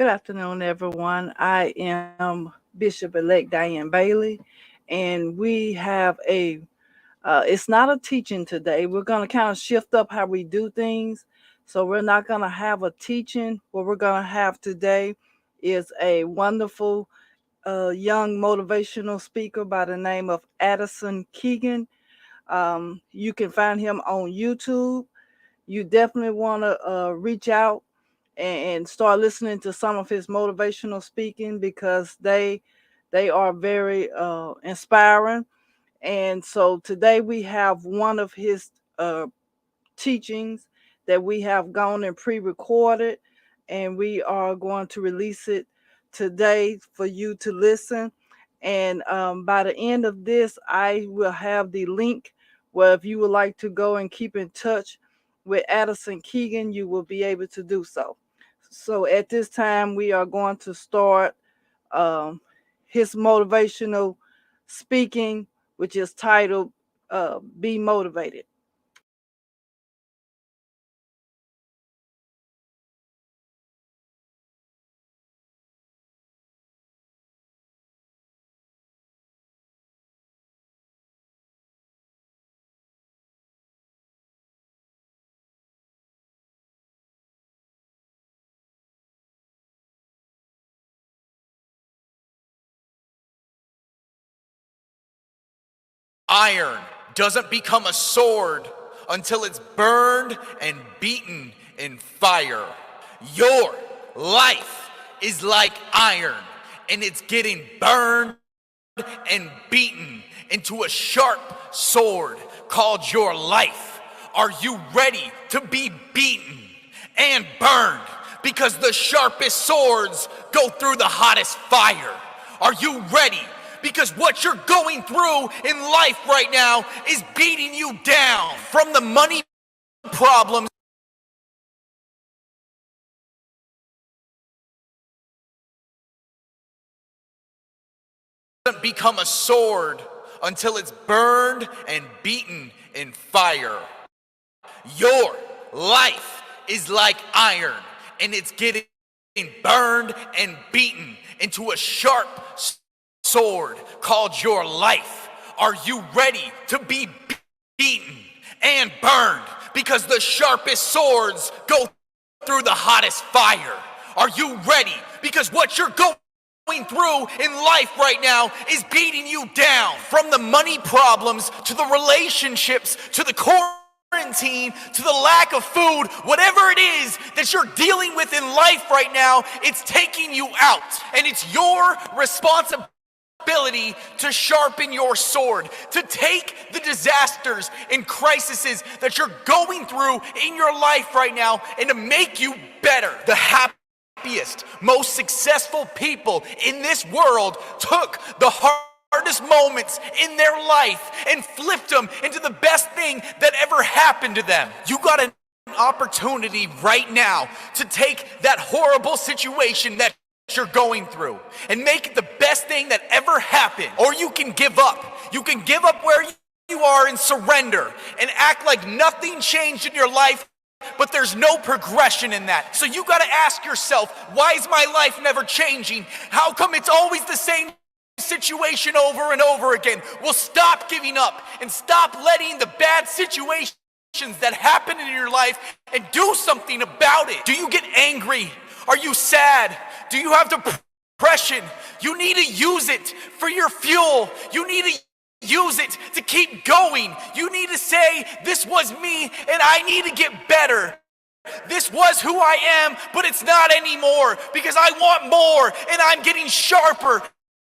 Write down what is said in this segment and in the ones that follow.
Good afternoon, everyone. I am Bishop-elect Diane Bailey, and we have it's not a teaching today. We're going to kind of shift up how we do things. So we're not going to have a teaching. What we're going to have today is a wonderful young motivational speaker by the name of Addison Kegan. You can find him on YouTube. You definitely want to reach out and start listening to some of his motivational speaking because they are very inspiring. And so today we have one of his teachings that we have gone and pre-recorded, and we are going to release it today for you to listen. And by the end of this, I will have the link where if you would like to go and keep in touch with Addison Kegan, you will be able to do so. So at this time, we are going to start um, his motivational speaking, which is titled Be Motivated. Iron doesn't become a sword until it's burned and beaten in fire. Your life is like iron, and it's getting burned and beaten into a sharp sword called your life. Are you ready to be beaten and burned? Because the sharpest swords go through the hottest fire. Are you ready? Because what you're going through in life right now is beating you down. From the money problems doesn't become a sword until it's burned and beaten in fire. Your life is like iron, and it's getting burned and beaten into a sharp sword called your life. Are you ready to be beaten and burned? Because the sharpest swords go through the hottest fire. Are you ready? Because what you're going through in life right now is beating you down. From the money problems to the relationships to the quarantine to the lack of food, whatever it is that you're dealing with in life right now, it's taking you out. And it's your responsibility to sharpen your sword, to take the disasters and crises that you're going through in your life right now and to make you better. The happiest, most successful people in this world took the hardest moments in their life and flipped them into the best thing that ever happened to them. You got an opportunity right now to take that horrible situation that you're going through and make it the best thing that ever happened. Or you can give up. You can give up where you are and surrender and act like nothing changed in your life, but there's no progression in that. So you got to ask yourself, why is my life never changing? How come it's always the same situation over and over again? Well, stop giving up and stop letting the bad situations that happen in your life and do something about it. Do you get angry? Are you sad? Do you have depression? You need to use it for your fuel. You need to use it to keep going. You need to say, this was me and I need to get better. This was who I am, but it's not anymore because I want more and I'm getting sharper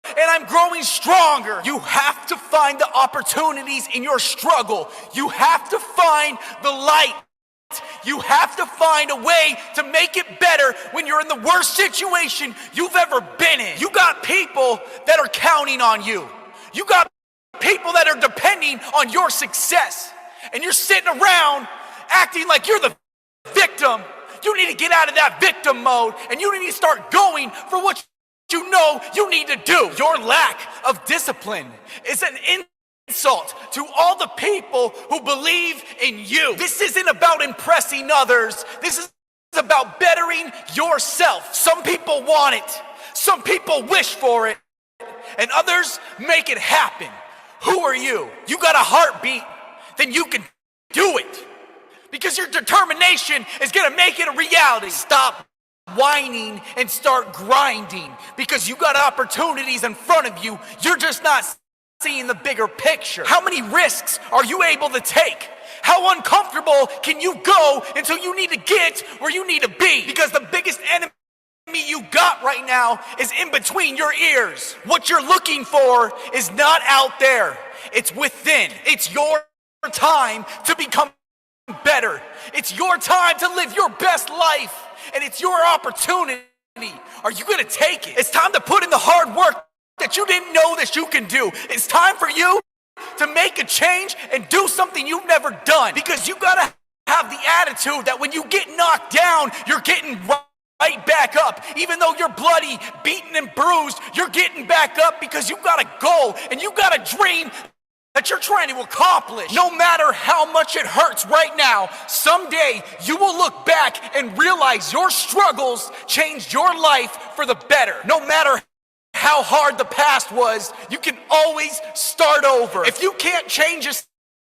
and I'm growing stronger. You have to find the opportunities in your struggle. You have to find the light. You have to find a way to make it better when you're in the worst situation you've ever been in. You got people that are counting on you. You got people that are depending on your success. And you're sitting around acting like you're the victim. You need to get out of that victim mode and you need to start going for what you know you need to do. Your lack of discipline is an insult to all the people who believe in you. This isn't about impressing others. This is about bettering yourself. Some people want it, some people wish for it, and others make it happen. Who are you? You got a heartbeat, then you can do it. Because your determination is gonna make it a reality. Stop whining and start grinding, because you got opportunities in front of you. You're just not seeing the bigger picture. How many risks are you able to take? How uncomfortable can you go until you need to get where you need to be? Because the biggest enemy you got right now is in between your ears. What you're looking for is not out there, it's within. It's your time to become better. It's your time to live your best life, and it's your opportunity. Are you gonna take it? It's time to put in the hard work that you didn't know that you can do. It's time for you to make a change and do something you've never done. Because you gotta have the attitude that when you get knocked down, you're getting right back up. Even though you're bloody, beaten, and bruised, you're getting back up because you got a goal and you got a dream that you're trying to accomplish. No matter how much it hurts right now, someday you will look back and realize your struggles changed your life for the better. No matter how hard the past was, you can always start over. If you can't change a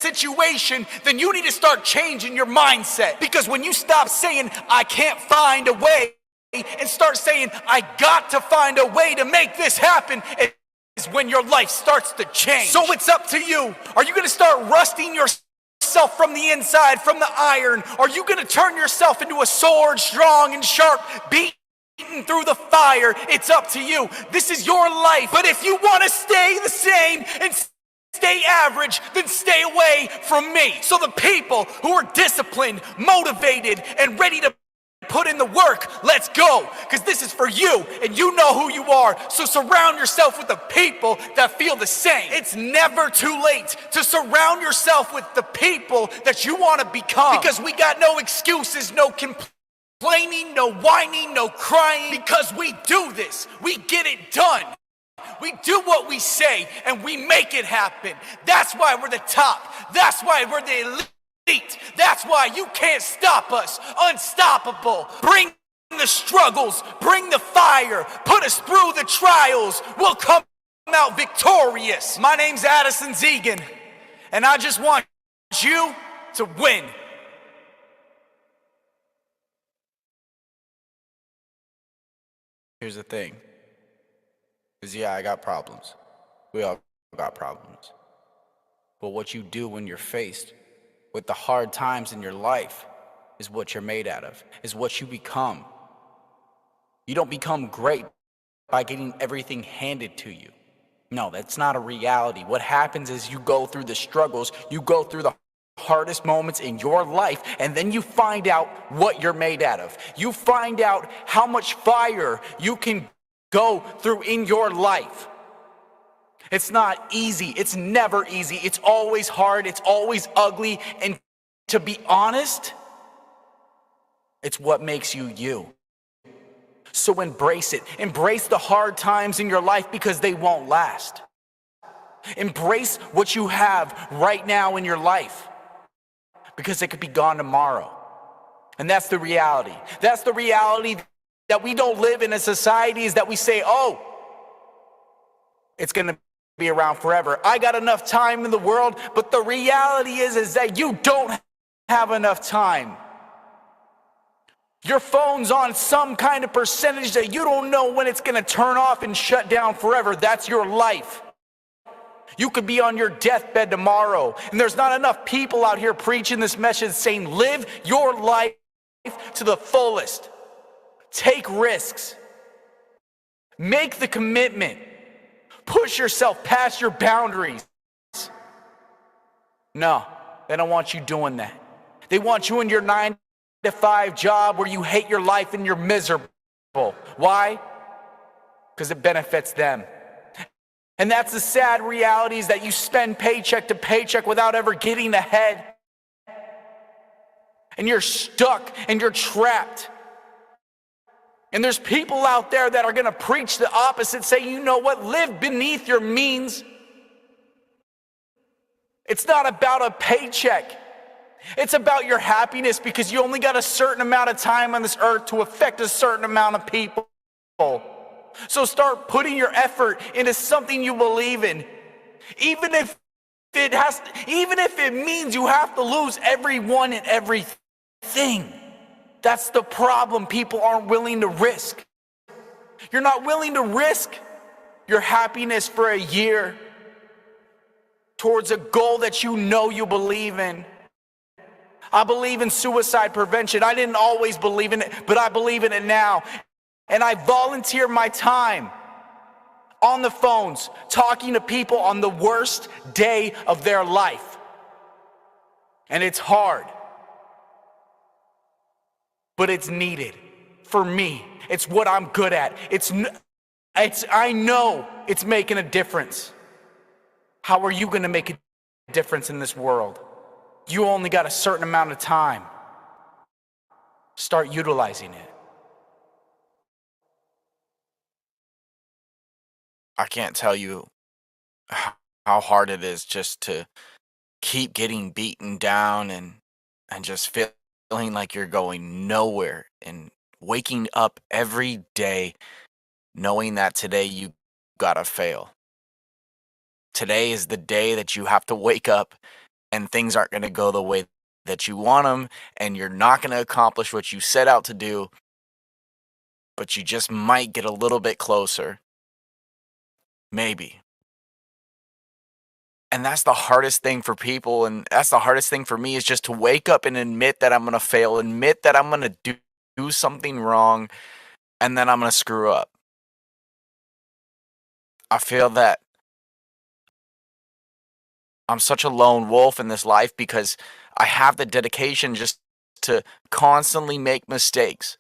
situation, then you need to start changing your mindset. Because when you stop saying, I can't find a way, and start saying, I got to find a way to make this happen, is when your life starts to change. So it's up to you. Are you gonna start rusting yourself from the inside, from the iron? Are you gonna turn yourself into a sword, strong and sharp, beaten through the fire? It's up to you. This is your life. But if you want to stay the same and stay average, then stay away from me. So the people who are disciplined, motivated, and ready to put in the work, let's go. Because this is for you, and you know who you are. So surround yourself with the people that feel the same. It's never too late to surround yourself with the people that you want to become. Because we got no excuses, no complaining, no whining, no crying. Because we do this, we get it done. We do what we say, and we make it happen. That's why we're the top. That's why we're the elite. That's why you can't stop us. Unstoppable. Bring the struggles, bring the fire, put us through the trials. We'll come out victorious. My name's Addison Kegan, and I just want you to win. Here's the thing. Is yeah, I got problems. We all got problems. But what you do when you're faced with the hard times in your life is what you're made out of, is what you become. You don't become great by getting everything handed to you. No, that's not a reality. What happens is you go through the struggles, you go through the hardest moments in your life, and then you find out what you're made out of. You find out how much fire you can go through in your life. It's not easy. It's never easy. It's always hard. It's always ugly. And to be honest, it's what makes you you. So embrace it. Embrace the hard times in your life because they won't last. Embrace what you have right now in your life because it could be gone tomorrow. And that's the reality. That's the reality that we don't live in a society is that we say, oh, it's going to be around forever. I got enough time in the world, but the reality is that you don't have enough time. Your phone's on some kind of percentage that you don't know when it's going to turn off and shut down forever. That's your life. You could be on your deathbed tomorrow, and there's not enough people out here preaching this message saying, live your life to the fullest. Take risks. Make the commitment. Push yourself past your boundaries. No, they don't want you doing that. They want you in your 9-to-5 job where you hate your life and you're miserable. Why? Because it benefits them. And that's the sad reality is that you spend paycheck to paycheck without ever getting ahead. And you're stuck and you're trapped. And there's people out there that are going to preach the opposite, say, you know what, live beneath your means. It's not about a paycheck. It's about your happiness because you only got a certain amount of time on this earth to affect a certain amount of people. So start putting your effort into something you believe in. Even if it means you have to lose everyone and everything. That's the problem people aren't willing to risk. You're not willing to risk your happiness for a year towards a goal that you know you believe in. I believe in suicide prevention. I didn't always believe in it, but I believe in it now. And I volunteer my time on the phones, talking to people on the worst day of their life. And it's hard, but it's needed for me. It's what I'm good at. I know it's making a difference. How are you going to make a difference in this world? You only got a certain amount of time. Start utilizing it. I can't tell you how hard it is just to keep getting beaten down and just feeling like you're going nowhere and waking up every day knowing that today you gotta fail. Today is the day that you have to wake up and things aren't going to go the way that you want them, and you're not going to accomplish what you set out to do, but you just might get a little bit closer. Maybe. And that's the hardest thing for people, and that's the hardest thing for me, is just to wake up and admit that I'm going to fail, admit that I'm going to do something wrong, and then I'm going to screw up. I feel that I'm such a lone wolf in this life because I have the dedication just to constantly make mistakes.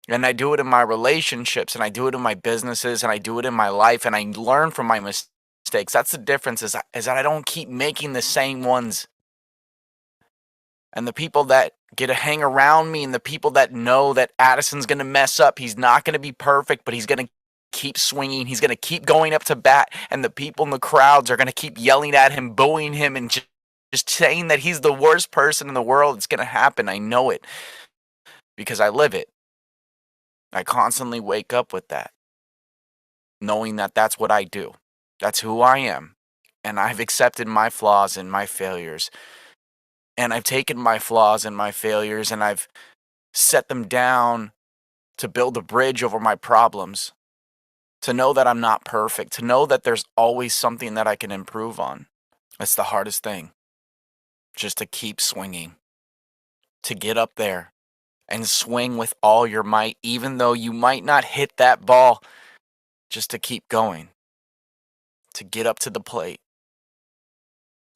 And I do it in my relationships, and I do it in my businesses, and I do it in my life, and I learn from my mistakes. That's the difference, is that I don't keep making the same ones. And the people that get to hang around me, and the people that know that Addison's going to mess up, he's not going to be perfect, but he's going to keep swinging, he's going to keep going up to bat, and the people in the crowds are going to keep yelling at him, booing him, and just saying that he's the worst person in the world. It's going to happen. I know it because I live it. I constantly wake up with that, knowing that that's what I do. That's who I am. And I've accepted my flaws and my failures. And I've taken my flaws and my failures and I've set them down to build a bridge over my problems. To know that I'm not perfect. To know that there's always something that I can improve on. That's the hardest thing. Just to keep swinging. To get up there and swing with all your might, even though you might not hit that ball. Just to keep going. To get up to the plate.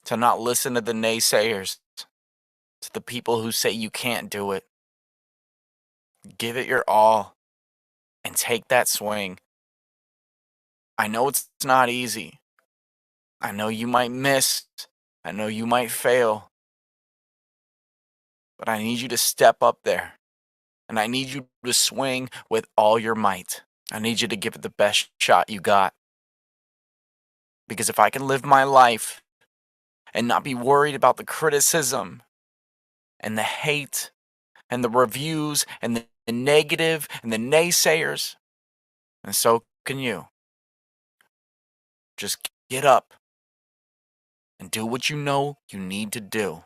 To not listen to the naysayers. To the people who say you can't do it. Give it your all. And take that swing. I know it's not easy. I know you might miss. I know you might fail. But I need you to step up there. And I need you to swing with all your might. I need you to give it the best shot you got. Because if I can live my life and not be worried about the criticism and the hate and the reviews and the negative and the naysayers, and so can you. Just get up and do what you know you need to do.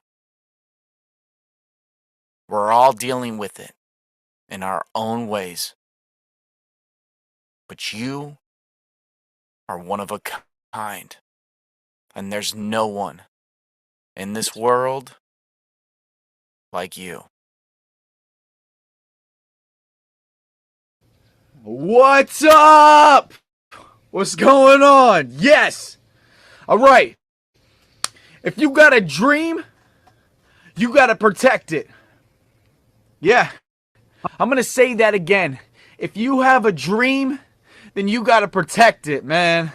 We're all dealing with it in our own ways. But you are one of a kind. And there's no one in this world like you. What's up? What's going on? Yes. All right. If you got a dream, you got to protect it. Yeah. I'm going to say that again. If you have a dream, then you got to protect it, man.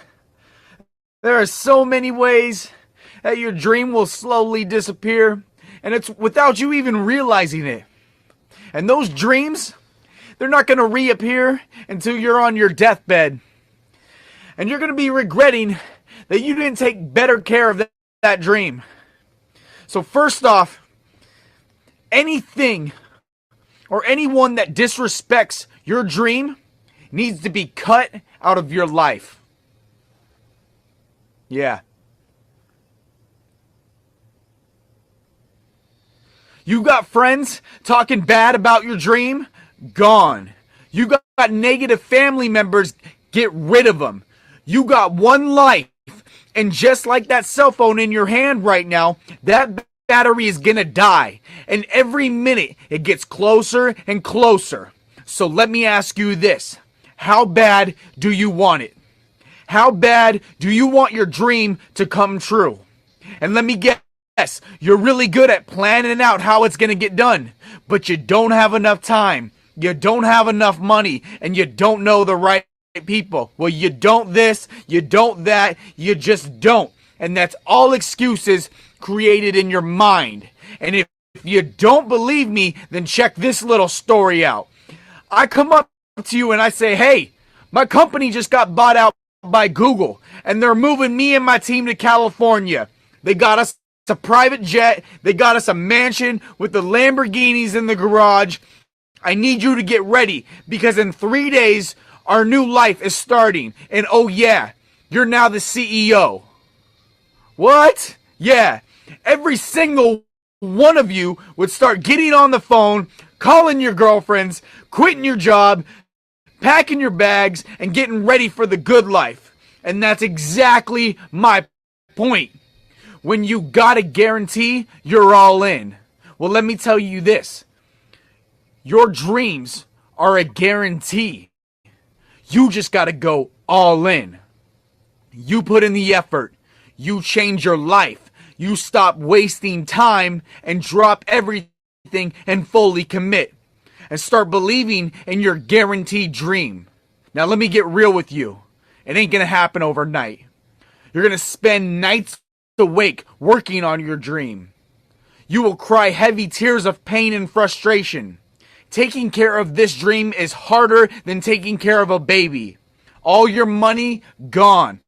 There are so many ways that your dream will slowly disappear, and it's without you even realizing it. And those dreams, they're not going to reappear until you're on your deathbed. And you're going to be regretting that you didn't take better care of that dream. So first off, Anything or anyone that disrespects your dream needs to be cut out of your life. Yeah. You got friends talking bad about your dream? Gone. You got negative family members? Get rid of them. You got one life, and just like that cell phone in your hand right now, that battery is gonna die. And every minute it gets closer and closer. So let me ask you this. How bad do you want it? How bad do you want your dream to come true? And let me guess, you're really good at planning out how it's going to get done, but you don't have enough time, you don't have enough money, and you don't know the right people. Well, you don't this, you don't that, you just don't. And that's all excuses created in your mind. And if you don't believe me, then check this little story out. I come up to you and I say, hey, my company just got bought out by Google, and they're moving me and my team to California. They got us a private jet. They got us a mansion with the Lamborghinis in the garage. I need you to get ready because in 3 days, our new life is starting. And oh yeah, you're now the CEO. What? Yeah. Every single one of you would start getting on the phone, calling your girlfriends, quitting your job, packing your bags, and getting ready for the good life. And that's exactly my point. When you got a guarantee, you're all in. Well, let me tell you this. Your dreams are a guarantee. You just got to go all in. You put in the effort. You change your life. You stop wasting time and drop everything and fully commit. And start believing in your guaranteed dream. Now let me get real with you. It ain't gonna happen overnight. You're gonna spend nights awake working on your dream. You will cry heavy tears of pain and frustration. Taking care of this dream is harder than taking care of a baby. All your money, gone.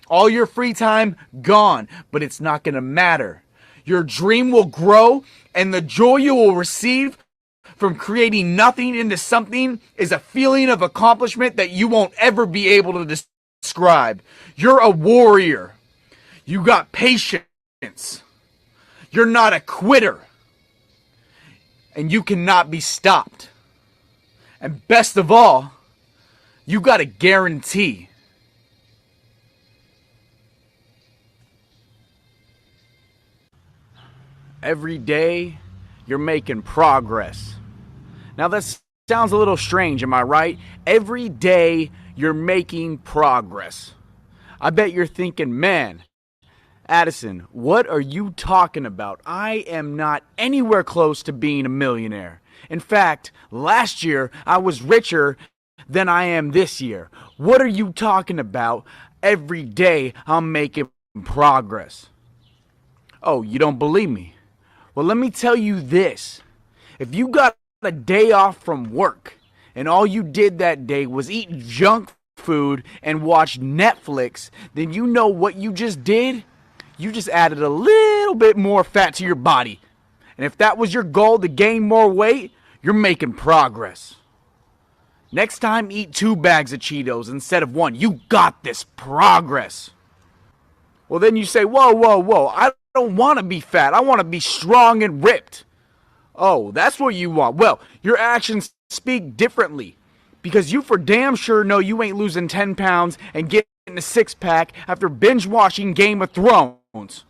All your free time, gone. But it's not gonna matter. Your dream will grow, and the joy you will receive from creating nothing into something is a feeling of accomplishment that you won't ever be able to describe. You're a warrior. You got patience. You're not a quitter. And you cannot be stopped. And best of all, you got a guarantee. Every day, you're making progress. Now that sounds a little strange, am I right? Every day you're making progress. I bet you're thinking, man, Addison, what are you talking about? I am not anywhere close to being a millionaire. In fact, last year I was richer than I am this year. What are you talking about? Every day I'm making progress. Oh, you don't believe me? Well, let me tell you this. If you got a day off from work and all you did that day was eat junk food and watch Netflix, then you know what you just did? You just added a little bit more fat to your body. And if that was your goal, to gain more weight, you're making progress. Next time, eat 2 bags of Cheetos instead of 1. You got this. Progress. Well, then you say, whoa, whoa, whoa. I don't want to be fat. I want to be strong and ripped. Oh, that's what you want. Well, your actions speak differently. Because you for damn sure know you ain't losing 10 pounds and getting a 6-pack after binge watching Game of Thrones.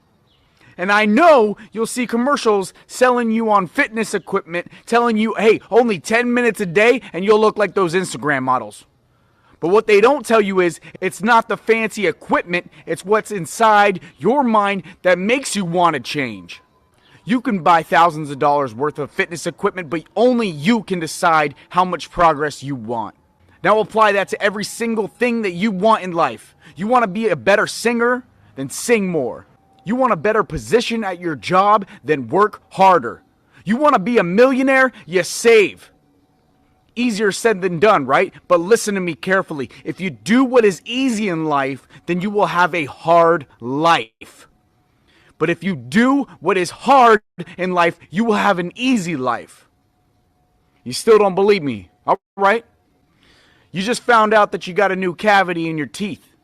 And I know you'll see commercials selling you on fitness equipment, telling you, hey, only 10 minutes a day and you'll look like those Instagram models. But what they don't tell you is it's not the fancy equipment, it's what's inside your mind that makes you want to change. You can buy thousands of dollars worth of fitness equipment, but only you can decide how much progress you want. Now apply that to every single thing that you want in life. You want to be a better singer? Then sing more. You want a better position at your job? Then work harder. You want to be a millionaire? You save. Easier said than done, right? But listen to me carefully. If you do what is easy in life, then you will have a hard life. But if you do what is hard in life, you will have an easy life. You still don't believe me, all right? You just found out that you got a new cavity in your teeth,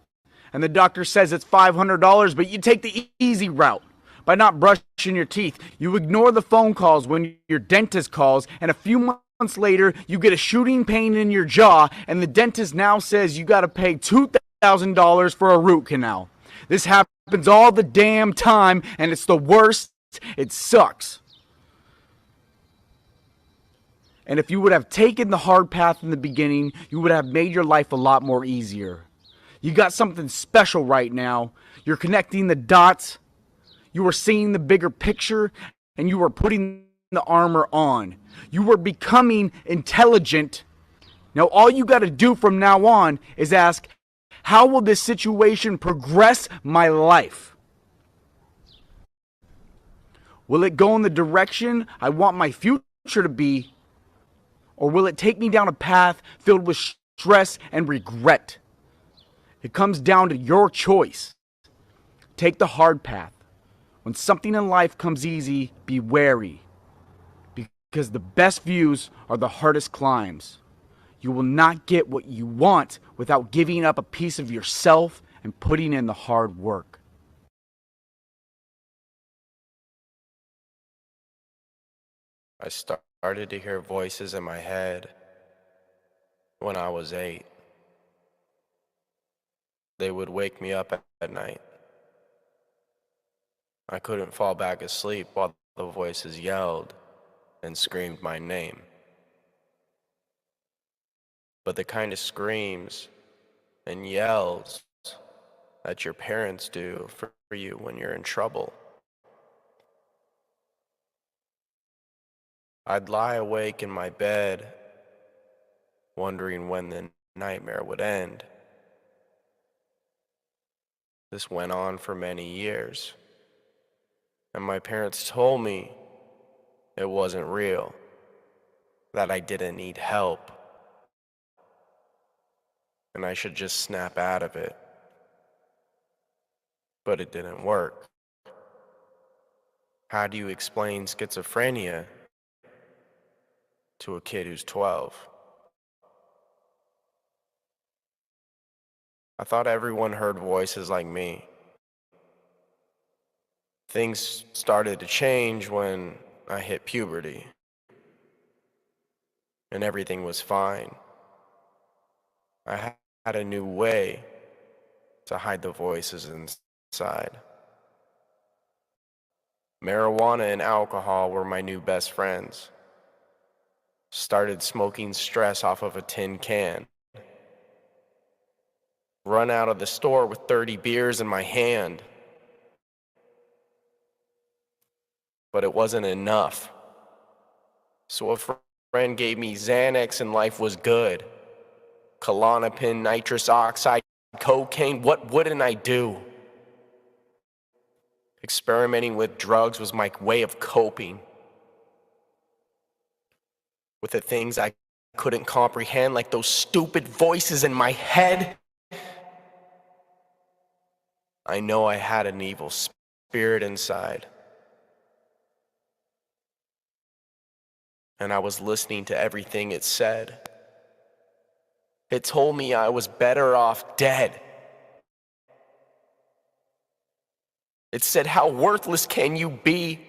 and the doctor says it's $500, but you take the easy route by not brushing your teeth. You ignore the phone calls when your dentist calls, and a few months later, you get a shooting pain in your jaw, and the dentist now says you got to pay $2,000 for a root canal. This happens all the damn time, and it's the worst. It sucks. And if you would have taken the hard path in the beginning, you would have made your life a lot more easier. You got something special right now. You're connecting the dots. You are seeing the bigger picture, and you are putting the armor on. You are becoming intelligent. Now, all you got to do from now on is ask, how will this situation progress my life? Will it go in the direction I want my future to be? Or will it take me down a path filled with stress and regret? It comes down to your choice. Take the hard path. When something in life comes easy, be wary. Because the best views are the hardest climbs. You will not get what you want without giving up a piece of yourself and putting in the hard work. I started to hear voices in my head when I was 8. They would wake me up at night. I couldn't fall back asleep while the voices yelled and screamed my name. But the kind of screams and yells that your parents do for you when you're in trouble. I'd lie awake in my bed, wondering when the nightmare would end. This went on for many years, and my parents told me it wasn't real, that I didn't need help, and I should just snap out of it. But it didn't work. How do you explain schizophrenia to a kid who's 12? I thought everyone heard voices like me. Things started to change when I hit puberty, and everything was fine. I had a new way to hide the voices inside. Marijuana and alcohol were my new best friends. Started smoking stress off of a tin can. Run out of the store with 30 beers in my hand. But it wasn't enough. So a friend gave me Xanax and life was good. Klonopin, nitrous oxide, cocaine, what wouldn't I do? Experimenting with drugs was my way of coping with the things I couldn't comprehend, like those stupid voices in my head. I know I had an evil spirit inside, and I was listening to everything it said. It told me I was better off dead. It said, how worthless can you be?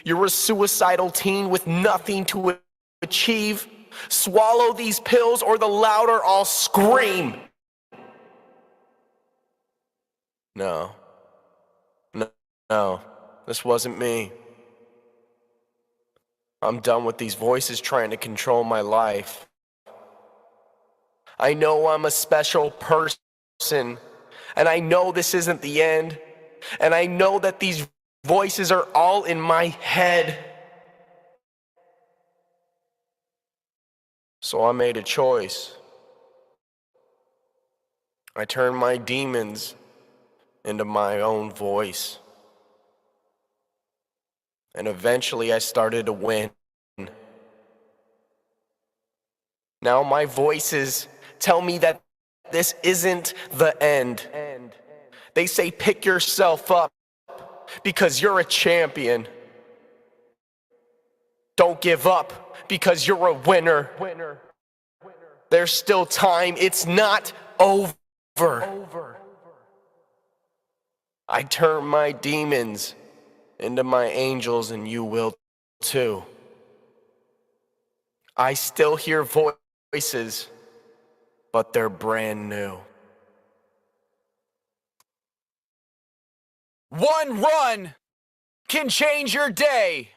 You're a suicidal teen with nothing to achieve. Swallow these pills or the louder I'll scream. No, this wasn't me. I'm done with these voices trying to control my life. I know I'm a special person, and I know this isn't the end, and I know that these voices are all in my head. So I made a choice. I turned my demons into my own voice. And eventually I started to win. Now my voices tell me that this isn't the end. They say pick yourself up because you're a champion. Don't give up because you're a winner. There's still time. It's not over. I turn my demons into my angels, and you will too. I still hear voices, but they're brand new. One run can change your day.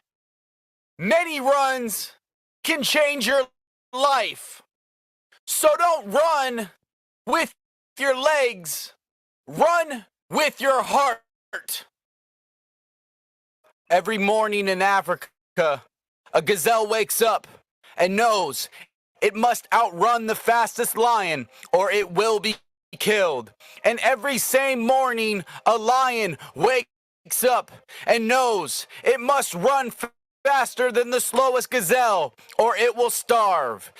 Many runs can change your life. So don't run with your legs. Run with your heart. Every morning in Africa, a gazelle wakes up and knows it must outrun the fastest lion or it will be killed. And every same morning, a lion wakes up and knows it must run faster than the slowest gazelle or it will starve.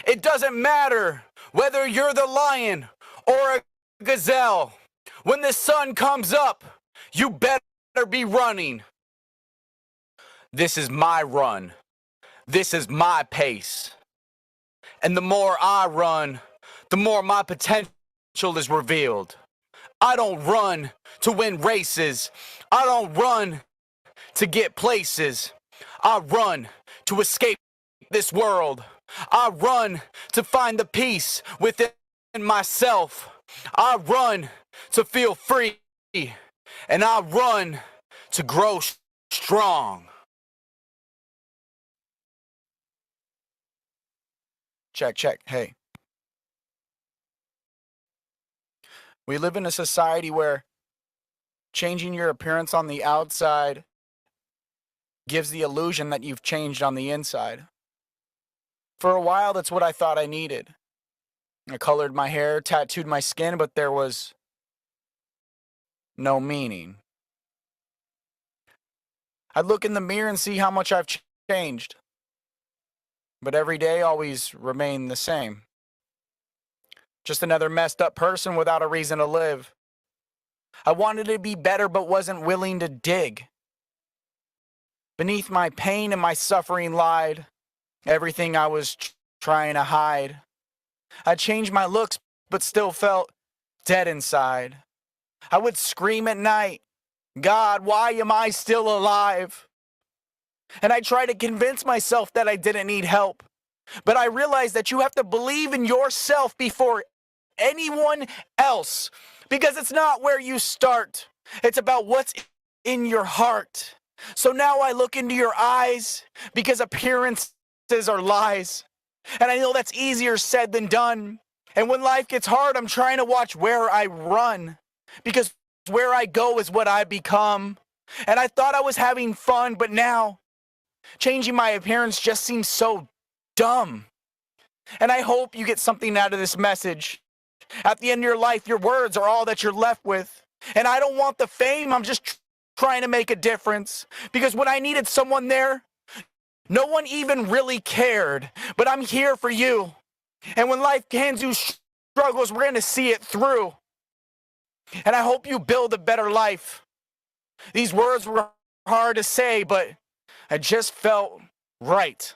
It doesn't matter whether you're the lion or a gazelle. When the sun comes up, you better be running. This is my run. This is my pace. And the more I run, the more my potential is revealed. I don't run to win races. I don't run to get places. I run to escape this world. I run to find the peace within myself. I run to feel free. And I run to grow strong. Check. Hey. We live in a society where changing your appearance on the outside gives the illusion that you've changed on the inside. For a while, that's what I thought I needed. I colored my hair, tattooed my skin, but there was no meaning. I'd look in the mirror and see how much I've changed. But every day always remained the same. Just another messed up person without a reason to live. I wanted to be better but wasn't willing to dig. Beneath my pain and my suffering lied everything I was trying to hide. I changed my looks but still felt dead inside. I would scream at night, God, why am I still alive? And I tried to convince myself that I didn't need help. But I realized that you have to believe in yourself before anyone else. Because it's not where you start. It's about what's in your heart. So now I look into your eyes because appearances are lies. And I know that's easier said than done. And when life gets hard, I'm trying to watch where I run. Because where I go is what I become. And I thought I was having fun, but now changing my appearance just seems so dumb. And I hope you get something out of this message. At the end of your life, your words are all that you're left with. And I don't want the fame, I'm just trying to make a difference. Because when I needed someone there, no one even really cared. But I'm here for you. And when life hands you struggles, we're going to see it through. And I hope you build a better life. These words were hard to say, but I just felt right.